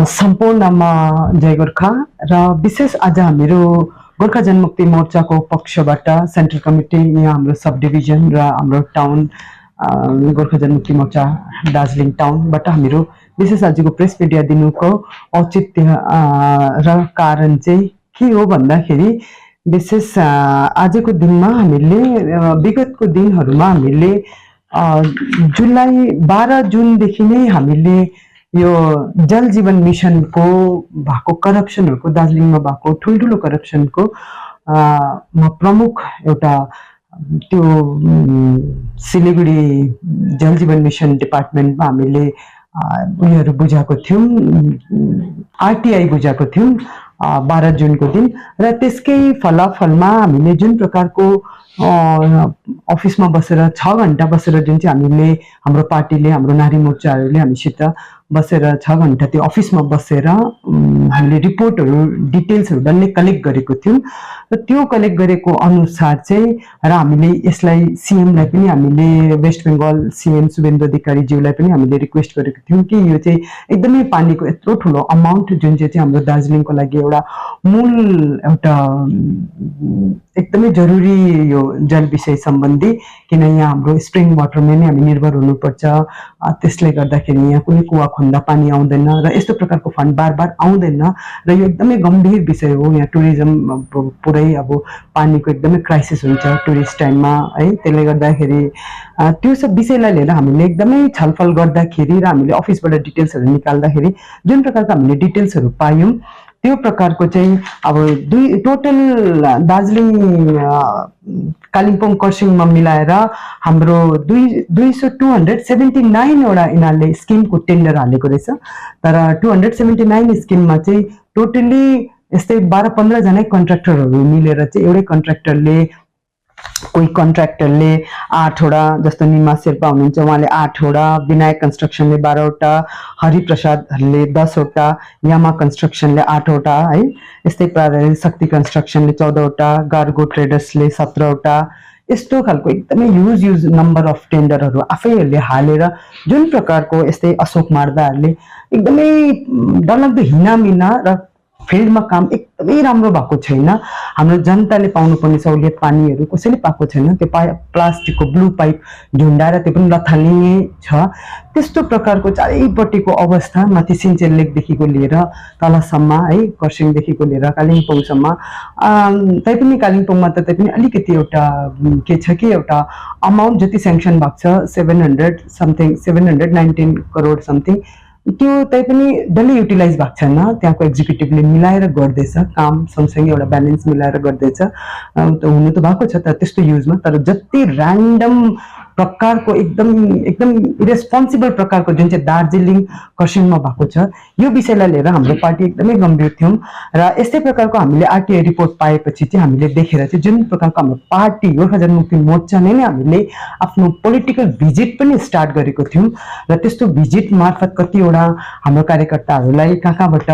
सम्पूर्णमा जय गोर्खा र विशेष आज हामीहरू गोर्खा जनमुक्ति मोर्चाको पक्षबाट सेन्ट्रल कमिटी यहाँ हाम्रो सब डिभिजन र हाम्रो टाउन गोर्खा जनमुक्ति मोर्चा दार्जिलिङ टाउनबाट हामीहरू विशेष आजको प्रेस मिडिया दिनुको औचित्य र कारण चाहिँ के हो भन्दाखेरि विशेष आजको दिनमा हामीले विगतको दिनहरूमा हामीले जुलाई 12 जुनदेखि नै हामीले यो जल जीवन मिशनको भएको करप्सनहरुको दार्जिलिङमा भएको ठुलठुलो करप्सनको प्रमुख एउटा त्यो सिलिगुडी जल जीवन मिशन डिपार्टमेन्टमा हामीले उनीहरु बुझाएको थियौं आरटीआई बुझाएको थियौं 12 जुनको दिन र त्यसकै फलाफलमा हामीले जुन प्रकारको अफिसमा बसेर 6 घण्टा बसेर जुन चाहिँ हामीले हाम्रो पार्टीले हाम्रो नारी मोर्चाहरूले हामीसित बसेर 6 घण्टा त्यो अफिसमा बसेर हामीले रिपोर्टहरु डिटेल्सहरु डल्लै कलेक्ट गरेको थियौं र त्यो कलेक्ट गरेको अनुसार चाहिँ र हामीले यसलाई सीएम लाई पनि हामीले वेस्ट बेंगल सीएम शुभेन्दु अधिकारी ज्यूलाई पनि हामीले रिक्वेस्ट गरेको थियौं कि यो चाहिँ एकदमै पानीको यत्रो ठुलो अमाउन्ट जुन चाहिँ हाम्रो दार्जिलिङको लागि एउटा मूल एउटा एकदमै जरुरी यो जल विषय सम्बन्धी किन यहाँ हाम्रो स्प्रिङ वाटरमा नै हामी निर्भर हुनुपर्छ त्यसले गर्दाखेरि यहाँ कुनै कुवा खन्दा पानी आउँदैन र यस्तो प्रकारको फन्ड बारबार आउँदैन र यो एकदमै गम्भीर विषय हो यहाँ टुरिज्म पुरै अब पानीको एकदमै क्राइसिस हुन्छ टुरिस्ट टाइममा है त्यसले गर्दाखेरि त्यो सब विषयलाई लिएर हामीले एकदमै छलफल गर्दाखेरि र हामीले अफिसबाट डिटेल्सहरु निकाल्दाखेरि जुन प्रकारको हामीले डिटेल्सहरु पायौं त्यो प्रकारको चाहिँ अब टोटल दार्जिलिङ कालिम्पोङ खरसाङमा मिलाएर हाम्रो 279 वटा यिनीहरूले स्किमको टेन्डर हालेको रहेछ तर 279 स्किममा चाहिँ टोटली यस्तै 12-15 जना कन्ट्र्याक्टरहरु मिलेर चाहिँ एउटै कन्ट्र्याक्टरले कोही कन्ट्र्याक्टरले 8 वटा जस्तो निमा शेर्पा हुनुहुन्छ उहाँले 8 वटा विनायक कन्स्ट्रक्सनले 12 वटा हरिप्रसादहरुले 10 वटा यामा कन्स्ट्रक्सनले 8 वटा है यस्तै प्रकारले शक्ति कन्स्ट्रक्सनले 14 वटा गार्गो ट्रेडर्सले 17 वटा यस्तो खालको एकदमै ह्युज नम्बर अफ टेन्डरहरु आफैहरुले हालेर जुन प्रकारको यस्तै अशोक मार्दाहरुले एकदमै डरलाग्दो हिनामिना र फिल्डमा काम एकदमै राम्रो भएको छैन हाम्रो जनताले पाउनुपर्ने सहुलियत पानीहरु कसैले पाएको छैन त्यो प्लास्टिकको ब्लू पाइप झुन्डाएर त्यो पनि लथालिने छ त्यस्तो प्रकारको चारैपट्टिको अवस्था माथि सिन्चेल लेकदेखिको लिएर तलसम्म है खरसाङदेखिको लिएर कालिम्पोङसम्म तैपनि कालिम्पोङमा त तैपनि अलिकति एउटा के छ कि एउटा अमाउन्ट जति स्याङ्क्सन भएको छ 700 समथिङ 719 करोड समथिङ त्यो तैपनि डल्लै युटिलाइज भएको छैन त्यहाँको एक्जिक्युटिभले मिलाएर गर्दैछ काम सँगसँगै एउटा ब्यालेन्स मिलाएर गर्दैछ हुनु त भएको छ तर त्यस्तो युजमा तर जति र्यान्डम प्रकारको एकदम इरेस्पोन्सिबल प्रकारको जुन चाहिँ दार्जिलिङ खरसाङमा भएको छ यो विषयलाई लिएर हाम्रो पार्टी एकदमै गम्भीर थियौं र यस्तै प्रकारको हामीले आरटीआई रिपोर्ट पाएपछि चाहिँ हामीले देखेर चाहिँ जुन प्रकारको हाम्रो पार्टी गोर्खा जनमुक्ति मोर्चा नै हामीले आफ्नो पोलिटिकल भिजिट पनि स्टार्ट गरेको थियौं र त्यस्तो भिजिट मार्फत कतिवटा हाम्रो कार्यकर्ताहरूलाई कहाँबाट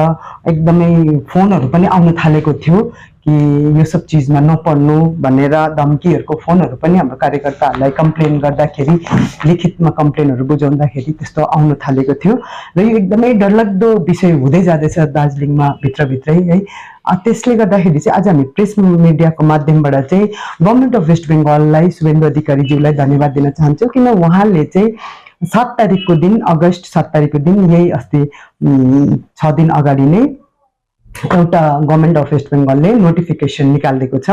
एकदमै फोनहरु पनि आउन थालेको थियो कि यो सब चीजमा नपर्नु भनेर धम्कीहरुको फोनहरु पनि हाम्रो कार्यकर्ताहरूलाई कम्प्लेन गर्दाखेरि लिखितमा कम्प्लेनहरु बुझाउँदाखेरि त्यस्तो आउन थालेको थियो र यो एकदमै डरलाग्दो विषय हुँदै जाँदैछ दार्जिलिङमा भित्रभित्रै है त्यसले गर्दाखेरि चाहिँ आज हामी प्रेस मिडियाको माध्यमबाट चाहिँ गभर्नमेन्ट अफ वेस्ट बेंगललाई शुभेन्दु अधिकारी ज्यूलाई धन्यवाद दिन चाहन्छु किन उहाँले चाहिँ 7 तारिखको दिन अगस्त 7 तारिखको दिन यही अस्ति 6 दिन अगाडि नै एउटा गभर्नमेन्ट अफ वेस्ट बेंगलले नोटिफिकेसन निकालेको छ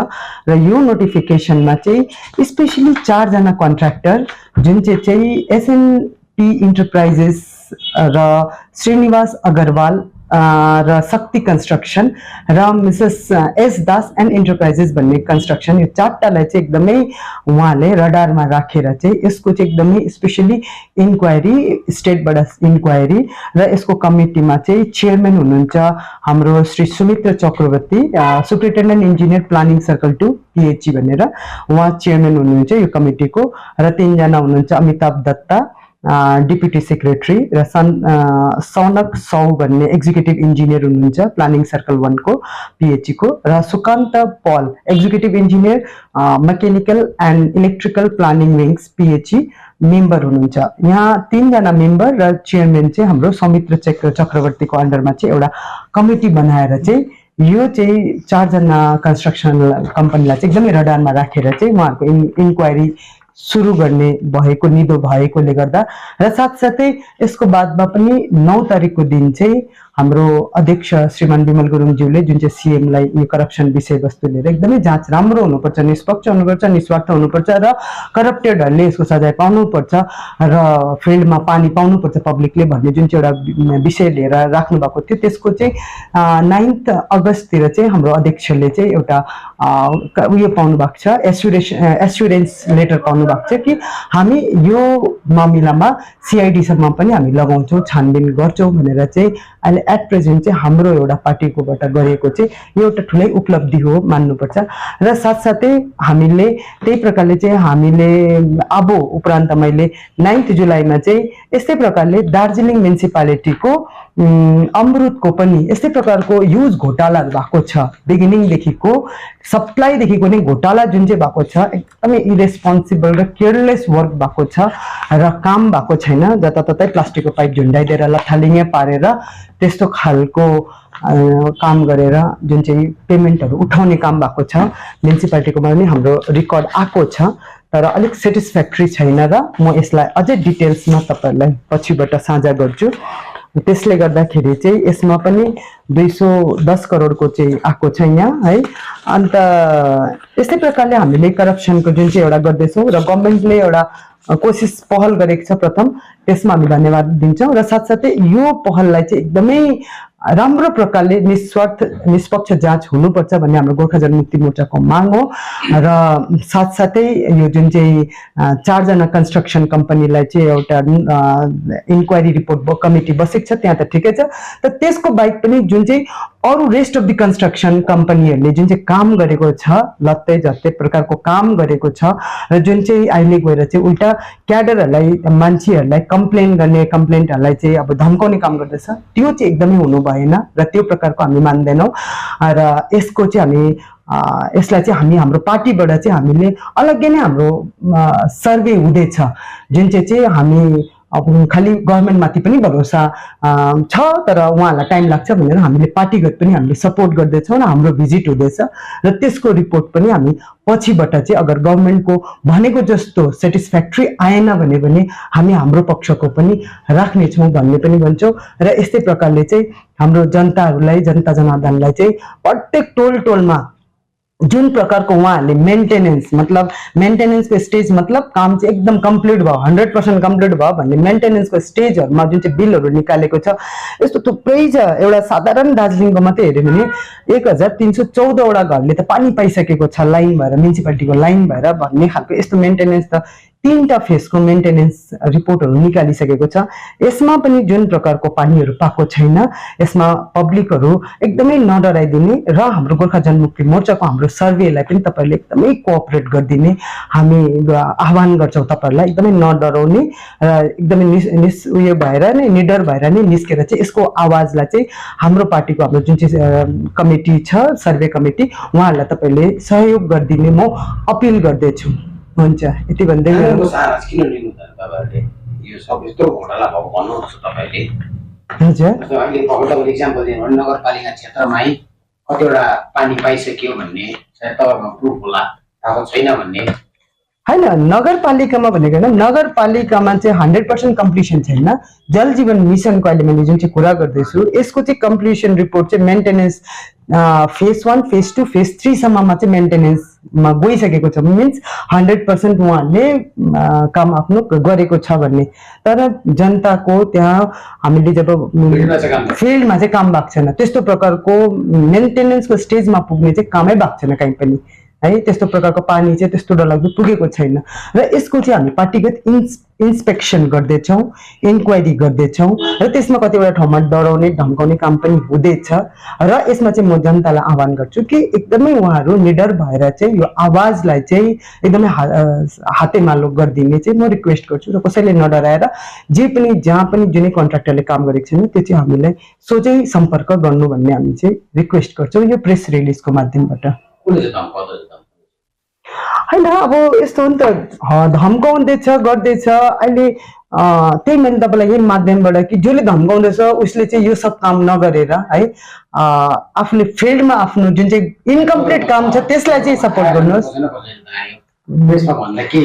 र यो नोटिफिकेसनमा चाहिँ स्पेशली 4 जना कन्ट्र्याक्टर जुन चाहिँ एसएनपी इन्टरप्राइजेस र श्रीनिवास अग्रवाल र शक्ति कन्स्ट्रक्सन र Mrs S Das and enterprises भन्ने कन्स्ट्रक्सन यो चारटालाई चाहिँ एकदमै उहाँले रडारमा राखेर चाहिँ यसको चाहिँ एकदमै स्पेशली इन्क्वायरी स्टेटबाट इन्क्वायरी र यसको कमिटीमा चाहिँ चेयरम्यान हुनुहुन्छ हाम्रो Shri Sumitra Chakraborty superintendent engineer planning circle 2 PHE भनेर उहाँ चेयरम्यान हुनुहुन्छ यो कमिटीको र 3 जना हुनुहुन्छ अमिताभ दत्ता डिप्युटी सेक्रेटरी र सौनक सौ भन्ने एक्जिक्युटिभ इन्जिनियर हुनुहुन्छ प्लानिङ सर्कल 1 को पीएचई को र सुकान्त पल executive engineer mechanical and electrical planning wings PHE member हुनुहुन्छ। यहाँ 3 जना मेम्बर र चेयरम्यान चाहिँ हाम्रो सौमित्र चक्रवर्तीको अन्डरमा चाहिँ एउटा कमिटी बनाएर चाहिँ यो चाहिँ 4 जना कन्स्ट्रक्सन कम्पनीलाई चाहिँ एकदमै रडारमा राखेर चाहिँ उहाँहरूको इन्क्वायरी सुरु गर्ने भएको निदो भएकोले गर्दा र साथसाथै यसको बादमा पनि 9 तारिकको दिन चाहिँ हाम्रो अध्यक्ष श्रीमान विमल गुरुङज्यूले जुन चाहिँ सीएमलाई यो करप्सन विषयवस्तु लिएर एकदमै जाँच राम्रो हुनुपर्छ, निष्पक्ष हुनुपर्छ, निस्वार्थ हुनुपर्छ र करप्टेडहरूले यसको सजाय पाउनुपर्छ र फिल्डमा पानी पाउनुपर्छ पब्लिकले भन्ने जुन चाहिँ एउटा विषय लिएर राख्नु भएको थियो, त्यसको चाहिँ 9 अगस्ततिर चाहिँ हाम्रो अध्यक्षले चाहिँ एउटा उयो पाउनु भएको छ, एस्युरेन्स लेटर पाउनु भएको छ कि हामी यो मामिलामा सिआइडीसम्म पनि हामी लगाउँछौँ, छानबिन गर्छौँ भनेर चाहिँ अहिले एट प्रेजेन्ट चाहिँ हाम्रो एउटा पार्टीकोबाट गरेको चाहिँ एउटा ठुलै उपलब्धि हो मान्नुपर्छ। र साथसाथै हामीले त्यही प्रकारले चाहिँ हामीले अब उपरान्त मैले 9 जुलाईमा चाहिँ यस्तै प्रकारले दार्जिलिङ म्युनिसिपालिटीको अमृतको पनि यस्तै प्रकारको युज घोटाला भएको छ, बिगिनिङदेखिको सप्लाईदेखिको नै घोटाला जुन चाहिँ भएको छ, एकदमै इरेस्पोन्सिबल र केयरलेस वर्क भएको छ र काम भएको छैन, जताततै प्लास्टिकको पाइप झुन्डाइदिएर लथालिङ्गे पारेर त्यस्तो खालको काम गरेर जुन चाहिँ पेमेन्टहरू उठाउने काम भएको छ। म्युनिसिपालिटीकोमा पनि हाम्रो रेकर्ड आएको छ तर अलिक सेटिस्फ्याक्ट्री छैन र म यसलाई अझै डिटेल्समा तपाईँहरूलाई पछिबाट साझा गर्छु। त्यसले गर्दाखेरि चाहिँ यसमा पनि 210 करोडको चाहिँ आएको छ यहाँ है। अन्त यस्तै प्रकारले हामीले करप्सनको जुन चाहिँ एउटा गर्दैछौँ र गभर्मेन्टले एउटा कोसिस पहल गरेको छ प्रथम, त्यसमा हामी धन्यवाद दिन्छौँ र साथसाथै यो पहललाई चाहिँ एकदमै राम्रो प्रकारले निष्पक्ष जाँच हुनुपर्छ भन्ने हाम्रो गोर्खा जनमुक्ति मोर्चाको माग हो र साथसाथै यो जुन चाहिँ 4 जना कन्स्ट्रक्सन कम्पनीलाई चाहिँ एउटा इन्क्वायरी रिपोर्ट कमिटी बसेको छ त्यहाँ त ठिकै छ, तर त्यसको बाहेक पनि जुन चाहिँ अरू रेस्ट अफ द कन्स्ट्रक्सन कम्पनीहरूले जुन चाहिँ काम गरेको छ, लत्तै झत्तै प्रकारको काम गरेको छ र जुन चाहिँ अहिले गएर चाहिँ उल्टा क्याडरहरूलाई मान्छेहरूलाई कम्प्लेन्टहरूलाई चाहिँ अब धम्काउने काम गर्दैछ, त्यो चाहिँ एकदमै हुनु भएन र त्यो प्रकारको हामी मान्दैनौँ र यसको चाहिँ हामी यसलाई चाहिँ हाम्रो पार्टीबाट चाहिँ हामीले अलग्गै नै हाम्रो सर्वे हुँदैछ जुन चाहिँ हामी अब खालि गभर्मेन्टमाथि पनि भरोसा छ तर उहाँहरूलाई टाइम लाग्छ भनेर हामीले पार्टीगत पनि हामीले सपोर्ट गर्दैछौँ र हाम्रो भिजिट हुँदैछ र त्यसको रिपोर्ट पनि हामी पछिबाट चाहिँ अगर गभर्मेन्टको भनेको जस्तो सेटिस्फ्याक्ट्री आएन भने हामी हाम्रो पक्षको पनि राख्नेछौँ भन्ने पनि भन्छौँ र यस्तै प्रकारले चाहिँ हाम्रो जनताहरूलाई जनता जनार्दनलाई चाहिँ प्रत्येक टोलमा जुन प्रकारको उहाँहरूले मेन्टेनेन्सको स्टेज मतलब काम चाहिँ एकदम कम्प्लिट भयो 100% कम्प्लिट भयो भन्ने मेन्टेनेन्सको स्टेजहरूमा जुन चाहिँ बिलहरू निकालेको छ, यस्तो थुप्रै छ। एउटा साधारण दार्जिलिङको मात्रै हेऱ्यो भने 1314 वटा घरले त पानी पाइसकेको छ लाइन भएर, म्युनिसिपालिटीको लाइन भएर भन्ने खालको यस्तो मेन्टेनेन्स त 3टा फेजको मेन्टेनेन्स रिपोर्टहरू निकालिसकेको छ। यसमा पनि जुन प्रकारको पानीहरू पाएको छैन, यसमा पब्लिकहरू एकदमै नडराइदिने र हाम्रो गोर्खा जनमुक्ति मोर्चाको हाम्रो सर्वेलाई पनि तपाईँहरूले एकदमै कोअपरेट गरिदिने हामी आह्वान गर्छौँ। तपाईँहरूलाई एकदमै नडराउने र एकदमै उयो भएर नै निडर भएर नै निस्केर चाहिँ यसको आवाजलाई चाहिँ हाम्रो पार्टीको हाम्रो जुन चाहिँ कमिटी छ सर्वे कमिटी उहाँहरूलाई तपाईँहरूले सहयोग गरिदिने म अपिल गर्दैछु। हुन्छ, यति भन्दै किन लिनु त तपाईहरुले यो सब यस्तो घोटाला भएको भन्नुहुन्छ तपाईले? हजुर, अहिले भर्खर एक्जाम्पल दिनु भने नगरपालिका क्षेत्रमै कतिवटा पानी पाइसक्यो भन्ने सायद तपाईहरुको प्रुफ होला, थाहा छैन भन्ने हैन। नगरपालिकामा भनेको हैन, नगरपालिकामा चाहिँ 100% कम्प्लिसन छैन। जल जीवन मिसनको अहिले मैले जुन चाहिँ कुरा गर्दैछु यसको चाहिँ कम्प्लिसन रिपोर्ट चाहिँ मेन्टेनेन्स फेज 1 फेज 2 फेज 3 सम्ममा चाहिँ मेन्टेनेन्समा गइसकेको छ, मिन्स 100% उहाँहरूले काम आफ्नो गरेको छ भन्ने। तर जनताको त्यहाँ हामीले जब फिल्डमा चाहिँ काम भएको छैन, त्यस्तो प्रकारको मेन्टेनेन्सको स्टेजमा पुग्ने चाहिँ कामै भएको छैन कहीँ पनि है। त्यस्तो प्रकारको पानी चाहिँ त्यस्तो डरलाग्दो पुगेको छैन र यसको चाहिँ हामी पार्टीगत इन्स्पेक्सन गर्दैछौँ, इन्क्वायरी गर्दैछौँ र त्यसमा कतिवटा ठाउँमा डराउने धम्काउने काम पनि हुँदैछ र यसमा चाहिँ म जनतालाई आह्वान गर्छु कि एकदमै उहाँहरू निडर भएर चाहिँ यो आवाजलाई चाहिँ एकदमै हातेमालो गरिदिने चाहिँ म रिक्वेस्ट गर्छु र कसैले नडराएर जे पनि जहाँ पनि जुनै कन्ट्र्याक्टरले काम गरेको छैन त्यो चाहिँ हामीलाई सोझै सम्पर्क गर्नु भन्ने हामी चाहिँ रिक्वेस्ट गर्छौँ यो प्रेस रिलिजको माध्यमबाट। होइन अब यस्तो हो नि त धम्काउँदैछ गर्दैछ अहिले त्यही मैले तपाईँलाई यही माध्यमबाट कि जसले धम्काउँदैछ उसले चाहिँ यो सब काम नगरेर है आफूले फिल्डमा आफ्नो जुन चाहिँ इन्कम्प्लिट काम छ त्यसलाई चाहिँ सपोर्ट गर्नुहोस् त्यसमा भन्दा के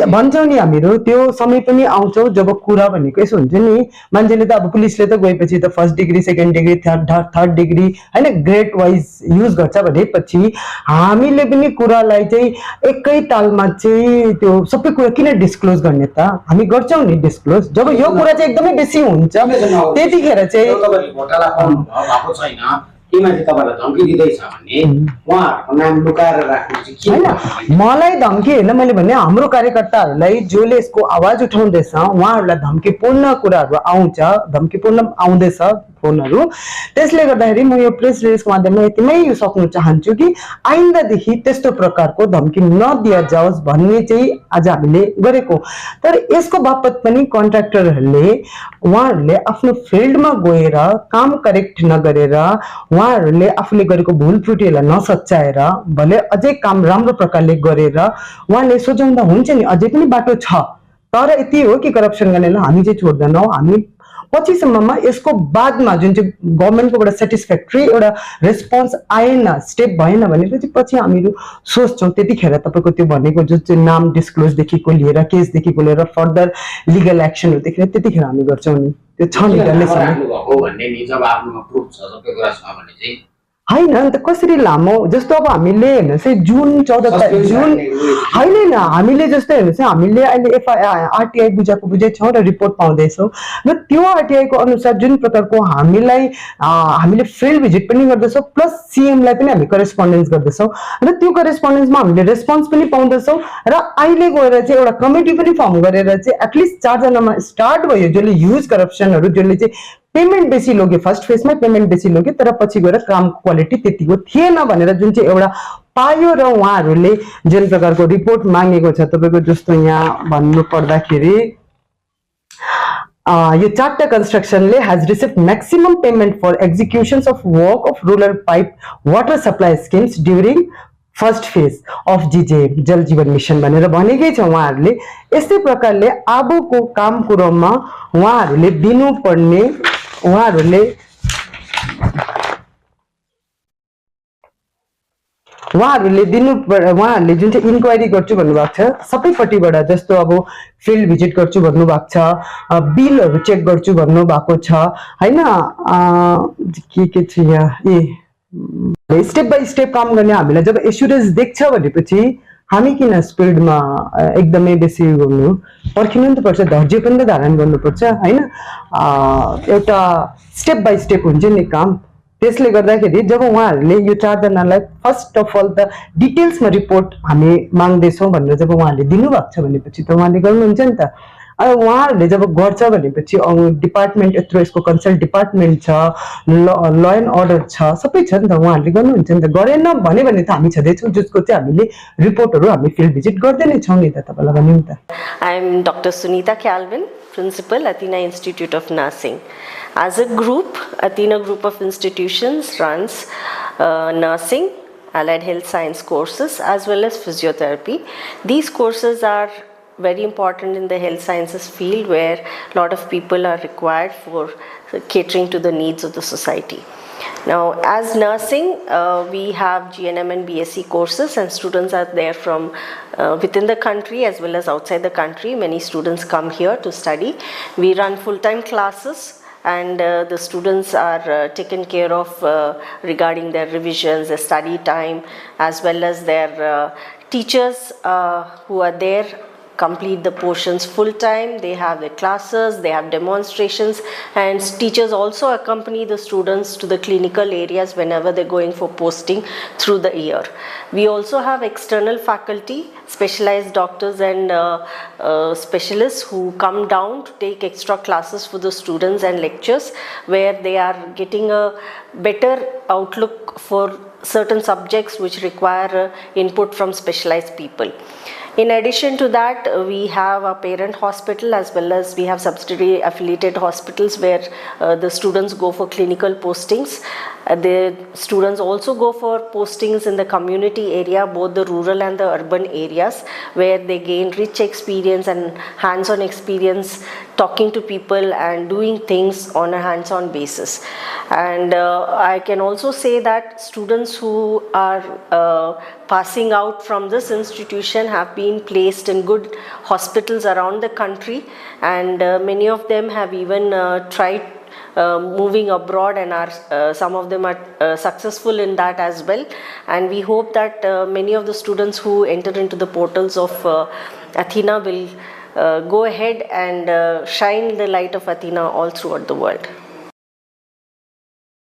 भन्छौँ नि हामीहरू त्यो समय पनि आउँछौँ जब कुरा भनेको यसो हुन्छ नि मान्छेले त अब पुलिसले त गएपछि त first degree second degree third degree होइन ग्रेड वाइज युज गर्छ भनेपछि हामीले पनि कुरालाई चाहिँ एकै तालमा चाहिँ त्यो सबै कुरा किन डिस्क्लोज गर्ने त हामी गर्छौँ नि डिस्क्लोज जब यो कुरा चाहिँ एकदमै बेसी हुन्छ त्यतिखेर चाहिँ घोटाला भएको छैन के मान्छे तपाईँलाई धम्की दिँदैछ भने उहाँहरूको नाम लुकाएर राख्नु चाहिँ के होइन मलाई धम्की होइन मैले भने हाम्रो कार्यकर्ताहरूलाई जसले यसको आवाज उठाउँदैछ उहाँहरूलाई धम्कीपूर्ण कुराहरू आउँछ धम्कीपूर्ण आउँदैछ फोनहरू त्यसले गर्दाखेरि म यो प्रेस रिलिजको माध्यममा यतिमै यो सक्नु चाहन्छु कि आइन्दादेखि त्यस्तो प्रकारको धम्की नदिया जाओस् भन्ने चाहिँ आज हामीले गरेको तर यसको बापत पनि कन्ट्र्याक्टरहरूले उहाँहरूले आफ्नो फिल्डमा गएर काम करेक्ट नगरेर उहाँहरूले आफूले गरेको भुल त्रुटिहरूलाई नसच्याएर भले अझै काम राम्रो प्रकारले गरेर उहाँले सोचाउँदा हुन्छ नि अझै पनि बाटो छ तर यति हो कि करप्सन गर्नेलाई हामी चाहिँ छोड्दैनौँ हामी पछिसम्ममा यसको बादमा जुन चाहिँ गभर्मेन्टकोबाट सेटिस्फ्याक्ट्री एउटा रेस्पोन्स आएन स्टेप भएन भनेपछि पछि हामीहरू सोच्छौँ त्यतिखेर तपाईँको त्यो भनेको जुन चाहिँ नाम डिस्क्लोजदेखिको लिएर केसदेखिको लिएर फर्दर लिगल एक्सनहरूदेखि त्यतिखेर हामी गर्छौँ नि त्यो छ नि भन्ने नि जब आफ्नोमा प्रुफ छ सबै कुरा छ भने चाहिँ होइन अन्त कसरी लामो जस्तो अब हामीले हेर्नुहोस् है जुन 14 जुन होइन हामीले जस्तो हेर्नुहोस् है हामीले अहिले आरटिआई बुझाएको बुझै छौँ र रिपोर्ट पाउँदैछौँ र त्यो आरटिआईको अनुसार जुन प्रकारको हामीले फिल्ड भिजिट पनि गर्दैछौँ प्लस सिएमलाई पनि हामी करेस्पोन्डेन्स गर्दैछौँ र त्यो करेस्पोन्डेन्समा हामीले रेस्पोन्स पनि पाउँदैछौँ र अहिले गएर चाहिँ एउटा कमिटी पनि फर्म गरेर चाहिँ एटलिस्ट 4 जनामा स्टार्ट भयो जसले युज करप्सनहरू जसले चाहिँ पेमेन्ट बेसी लग्यो फर्स्ट फेजमा पेमेन्ट बेसी लग्यो तर पछि गएर कामको क्वालिटी त्यतिको थिएन भनेर जुन चाहिँ एउटा पायो र उहाँहरूले जुन प्रकारको रिपोर्ट मागेको छ तपाईँको जस्तो यहाँ भन्नु पर्दाखेरि यो 4टा कन्स्ट्रक्सनले has received maximum payment for executions of work of rural pipe water supply schemes during first phase of जिजे जल जीवन मिशन भनेर भनेकै छ उहाँहरूले यस्तै प्रकारले अबको काम कुरोमा उहाँहरूले दिनुपर्ने उहाँहरूले जुन चाहिँ इन्क्वायरी गर्छु भन्नुभएको छ सबैपट्टिबाट जस्तो अब फिल्ड भिजिट गर्छु भन्नुभएको छ बिलहरू चेक गर्छु भन्नुभएको छ होइन के छ यहाँ स्टेप बाई स्टेप काम गर्ने हामीलाई जब एस्युरेन्स देख्छ भनेपछि हामी किन स्पिडमा एकदमै बेसी गर्नु पर्खिनु नि त पर्छ धैर्य पनि त धारण गर्नुपर्छ होइन एउटा स्टेप बाई स्टेप हुन्छ नि काम त्यसले गर्दाखेरि जब उहाँहरूले यो 4 जनालाई फर्स्ट अफ अल त डिटेल्समा रिपोर्ट हामी माग्दैछौँ भनेर जब उहाँहरूले दिनुभएको छ भनेपछि त उहाँले गर्नुहुन्छ नि त उहाँहरूले जब गर्छ भनेपछि डिपार्टमेन्ट यत्रो यसको कन्सल्ट डिपार्टमेन्ट छ ल एन्ड अर्डर छ सबै छ नि त उहाँहरूले गर्नुहुन्छ नि त गरेन भने त हामी छँदैछौँ जसको चाहिँ हामीले रिपोर्टहरू हामी फिल्ड भिजिट गर्दै नै छौँ नि त तपाईँलाई भन्यौँ त I am Dr. Sunita Calvin, Principal, Athena Institute of Nursing. As a group, Athena Group of Institutions runs nursing, allied health science courses as well as physiotherapy. These courses are very important in the health sciences field where a lot of people are required for catering to the needs of the society. Now, as nursing, we have GNM and BSc courses and students are there from within the country as well as outside the country. Many students come here to study. We run full-time classes and the students are taken care of regarding their revisions, their study time, as well as their teachers who are there complete the portions full time. They have their classes, they have demonstrations, and teachers also accompany the students to the clinical areas whenever they're going for posting through the year. We also have external faculty, specialized doctors and specialists who come down to take extra classes for the students and lectures where they are getting a better outlook for certain subjects which require input from specialized people. In addition to that, we have a parent hospital as well as we have subsidiary affiliated hospitals where the students go for clinical postings. The students also go for postings in the community area, both the rural and the urban areas, where they gain rich experience and hands-on experience talking to people and doing things on a hands-on basis. And I can also say that students who are passing out from this institution have been placed in good hospitals around the country, and many of them have even tried moving abroad, and are some of them are successful in that as well. And we hope that many of the students who enter into the portals of Athena will go ahead and shine the light of Athena all throughout the world.